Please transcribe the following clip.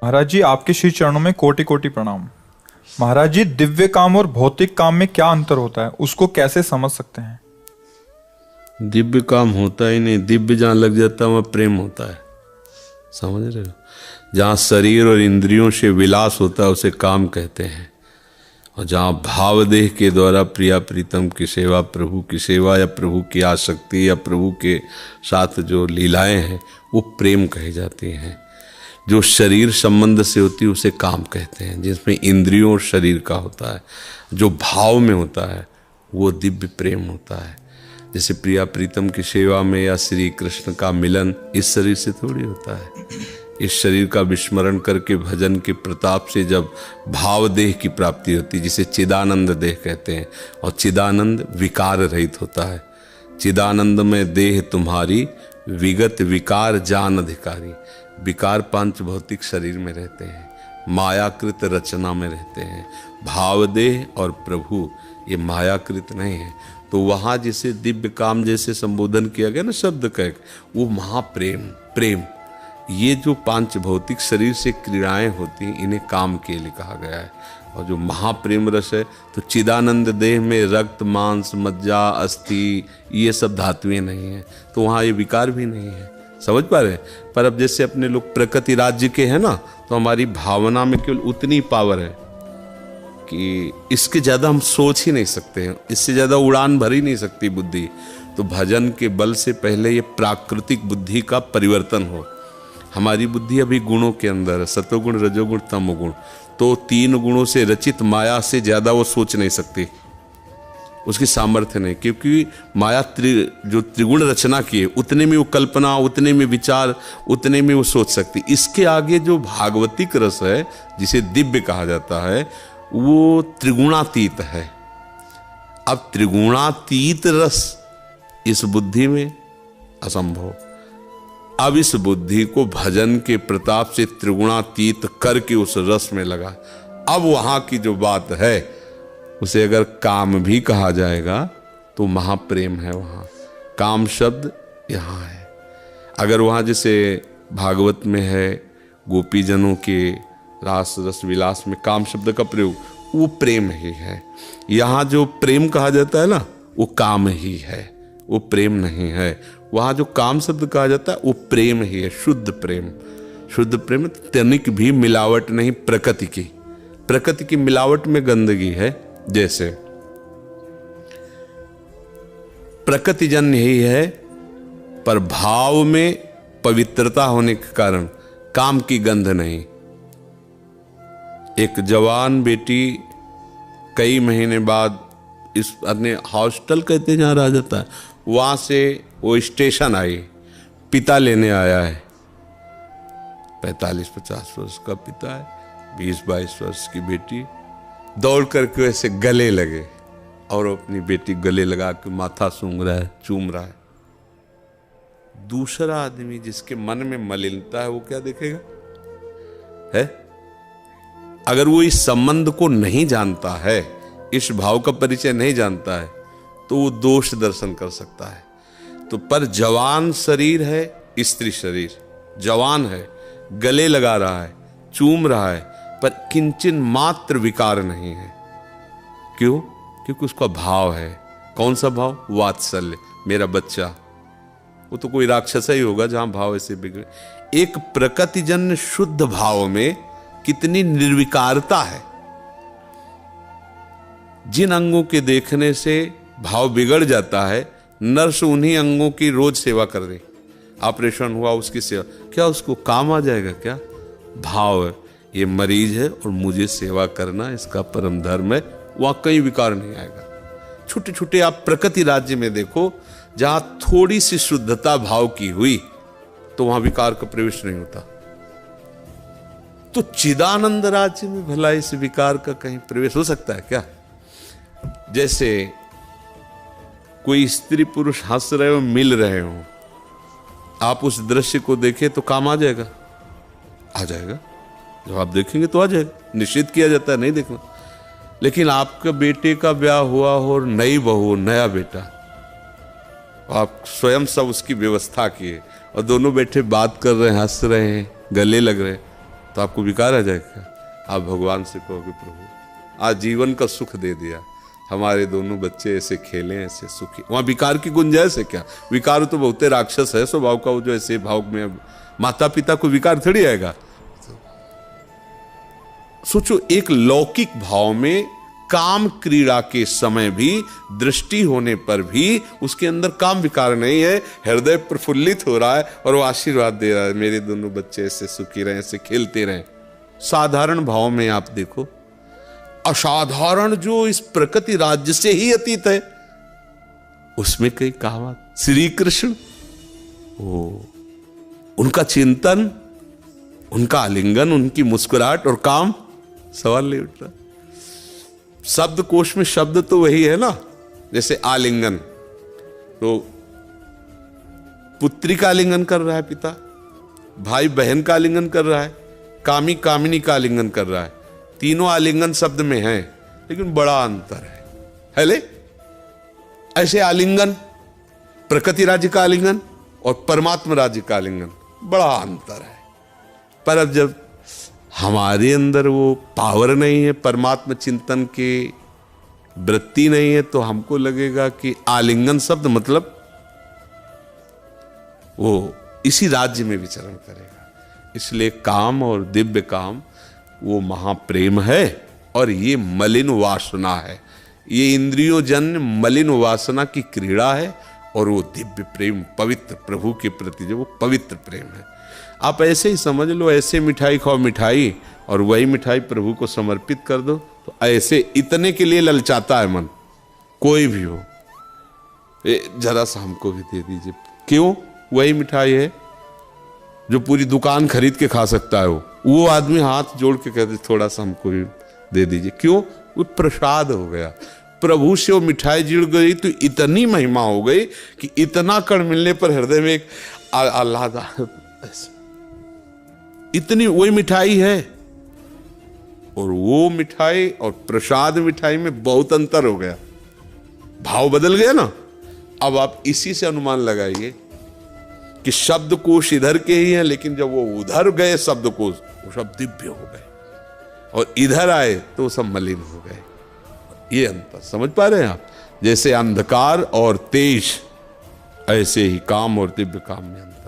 महाराज जी, आपके श्री चरणों में कोटि कोटि प्रणाम। महाराज जी, दिव्य काम और भौतिक काम में क्या अंतर होता है, उसको कैसे समझ सकते हैं? दिव्य काम होता ही नहीं। दिव्य जहाँ लग जाता है वहाँ प्रेम होता है। समझ रहे हो? जहाँ शरीर और इंद्रियों से विलास होता है उसे काम कहते हैं, और जहाँ भाव देह के द्वारा प्रिया प्रीतम की सेवा, प्रभु की सेवा या प्रभु की आसक्ति या प्रभु के साथ जो लीलाएं हैं वो प्रेम कही जाती हैं। जो शरीर संबंध से होती है उसे काम कहते हैं, जिसमें इंद्रियों और शरीर का होता है। जो भाव में होता है वो दिव्य प्रेम होता है। जैसे प्रिया प्रीतम की सेवा में या श्री कृष्ण का मिलन इस शरीर से थोड़ी होता है। इस शरीर का विस्मरण करके भजन के प्रताप से जब भाव देह की प्राप्ति होती है, जिसे चिदानंद देह कहते हैं, और चिदानंद विकार रहित होता है। चिदानंद में देह तुम्हारी, विगत विकार जान अधिकारी। विकार पांच भौतिक शरीर में रहते हैं, मायाकृत रचना में रहते हैं। भाव देह और प्रभु ये मायाकृत नहीं है। तो वहाँ जिसे दिव्य काम जैसे संबोधन किया गया ना शब्द कह, वो महाप्रेम प्रेम। ये जो पांच भौतिक शरीर से क्रियाएं होती हैं इन्हें काम के लिए कहा गया है। और जो महाप्रेम रस है, तो चिदानंद देह में रक्त मांस मज्जा अस्थि ये सब धातुएं नहीं है, तो वहाँ ये विकार भी नहीं है। समझ पा रहे हैं? पर अब जैसे अपने लोग प्रकृति राज्य के हैं ना, तो हमारी भावना में केवल उतनी पावर है कि इसके ज़्यादा हम सोच ही नहीं सकते हैं, इससे ज़्यादा उड़ान भर ही नहीं सकती बुद्धि। तो भजन के बल से पहले ये प्राकृतिक बुद्धि का परिवर्तन हो। हमारी बुद्धि अभी गुणों के अंदर है, सतोगुण रजोगुण तमोगुण। तो तीन गुणों से रचित माया से ज़्यादा वो सोच नहीं सकती, उसकी सामर्थ्य नहीं, क्योंकि माया जो त्रिगुण रचना की है उतने में वो कल्पना, उतने में विचार, उतने में वो सोच सकती। इसके आगे जो भागवतिक रस है जिसे दिव्य कहा जाता है वो त्रिगुणातीत है। अब त्रिगुणातीत रस इस बुद्धि में असंभव। अब इस बुद्धि को भजन के प्रताप से त्रिगुणातीत करके उस रस में लगा। अब वहां की जो बात है उसे अगर काम भी कहा जाएगा तो महाप्रेम है। वहां काम शब्द यहाँ है। अगर वहां जैसे भागवत में है गोपीजनों के रास रस विलास में काम शब्द का प्रयोग, वो प्रेम ही है। यहाँ जो प्रेम कहा जाता है ना वो काम ही है, वो प्रेम नहीं है। वहाँ जो काम शब्द कहा जाता है वो प्रेम ही है, शुद्ध प्रेम। शुद्ध प्रेम तनिक भी मिलावट नहीं प्रकृति की। प्रकृति की मिलावट में गंदगी है। जैसे प्रकृति जन्य ही है, पर भाव में पवित्रता होने के कारण काम की गंध नहीं। एक जवान बेटी कई महीने बाद इस अपने हॉस्टल कहते जहाँ रह जाता है, वहाँ से वो स्टेशन आई, पिता लेने आया है। 45-50 वर्ष का पिता है, 20-22 वर्ष की बेटी। दौड़ करके ऐसे गले लगे और अपनी बेटी गले लगा के माथा सूंघ रहा है, चूम रहा है। दूसरा आदमी जिसके मन में मलिनता है वो क्या देखेगा? है अगर वो इस संबंध को नहीं जानता है, इस भाव का परिचय नहीं जानता है, तो वो दोष दर्शन कर सकता है। तो पर जवान शरीर है, स्त्री शरीर जवान है, गले लगा रहा है, चूम रहा है, पर किंचन मात्र विकार नहीं है। क्यों? क्योंकि उसका भाव है। कौन सा भाव? वात्सल्य, मेरा बच्चा। वो तो कोई राक्षस ही होगा जहां भाव ऐसे बिगड़े। एक प्रकृतिजन्य शुद्ध भाव में कितनी निर्विकारता है। जिन अंगों के देखने से भाव बिगड़ जाता है, नर्स उन्हीं अंगों की रोज सेवा कर रही। ऑपरेशन हुआ उसकी सेवा, क्या उसको काम आ जाएगा? क्या भाव है, ये मरीज है और मुझे सेवा करना इसका परम धर्म है, वहां कहीं विकार नहीं आएगा। छोटे छोटे आप प्रकृति राज्य में देखो, जहां थोड़ी सी शुद्धता भाव की हुई तो वहां विकार का प्रवेश नहीं होता। तो चिदानंद राज्य में भला इस विकार का कहीं प्रवेश हो सकता है क्या? जैसे कोई स्त्री पुरुष हंस रहे हो, मिल रहे हो, आप उस दृश्य को देखें तो काम आ जाएगा? आ जाएगा। जब आप देखेंगे तो आ जाएगा। निषेध किया जाता है नहीं देखना। लेकिन आपका बेटे का ब्याह हुआ हो और नई बहू, नया बेटा, आप स्वयं सब उसकी व्यवस्था किए और दोनों बैठे बात कर रहे हैं, हंस रहे हैं, गले लग रहे हैं, तो आपको विकार आ जाएगा। आप भगवान से कहोगे प्रभु आज जीवन का सुख दे दिया, हमारे दोनों बच्चे ऐसे खेलें, ऐसे सुखी, वहां विकार की गुंजाइश है क्या? विकार तो बहुते राक्षस है स्वभाव का, वो जो ऐसे भाव में माता पिता को विकार थोड़ी आएगा। सोचो एक लौकिक भाव में काम क्रीड़ा के समय भी दृष्टि होने पर भी उसके अंदर काम विकार नहीं है, हृदय प्रफुल्लित हो रहा है और वो आशीर्वाद दे रहा है, मेरे दोनों बच्चे ऐसे सुखी रहें, ऐसे खेलते रहें। साधारण भाव में आप देखो, असाधारण जो इस प्रकृति राज्य से ही अतीत है, उसमें कई कहावत, श्री कृष्ण, उनका चिंतन, उनका आलिंगन, उनकी मुस्कुराहट और काम, सवाल नहीं उठ रहा। शब्द कोश में शब्द तो वही है ना, जैसे आलिंगन, तो पुत्री का आलिंगन कर रहा है पिता, भाई बहन का आलिंगन कर रहा है, कामी कामिनी का आलिंगन कर रहा है, तीनों आलिंगन शब्द में हैं, लेकिन बड़ा अंतर है ले? ऐसे आलिंगन, प्रकृति राज्य का आलिंगन और परमात्मा राज्य का आलिंगन, बड़ा अंतर है। पर अब जब हमारे अंदर वो पावर नहीं है, परमात्मा चिंतन के वृत्ति नहीं है, तो हमको लगेगा कि आलिंगन शब्द मतलब वो इसी राज्य में विचरण करेगा। इसलिए काम और दिव्य काम वो महाप्रेम है और ये मलिन वासना है, ये इंद्रियों जन्य मलिन वासना की क्रीड़ा है, और वो दिव्य प्रेम पवित्र प्रभु के प्रति जो वो पवित्र प्रेम है। आप ऐसे ही समझ लो, ऐसे मिठाई खाओ मिठाई और वही मिठाई प्रभु को समर्पित कर दो, तो ऐसे इतने के लिए ललचाता है मन, कोई भी हो, जरा सा हमको भी दे दीजिए। क्यों? वही मिठाई है जो पूरी दुकान खरीद के खा सकता है, वो आदमी हाथ जोड़ के कहते थोड़ा सा हमको भी दे दीजिए। क्यों? वो प्रसाद हो गया, प्रभु से वो मिठाई जुड़ गई तो इतनी महिमा हो गई कि इतना कण मिलने पर हृदय में एक आह्लाद, इतनी वही मिठाई है। और वो मिठाई और प्रसाद मिठाई में बहुत अंतर हो गया, भाव बदल गया ना। अब आप इसी से अनुमान लगाइए कि शब्दकोश इधर के ही हैं, लेकिन जब वो उधर गए शब्दकोश, वो सब दिव्य हो गए, और इधर आए तो सब मलिन हो गए। ये अंतर समझ पा रहे हैं आप? जैसे अंधकार और तेज, ऐसे ही काम और दिव्य काम में अंतर।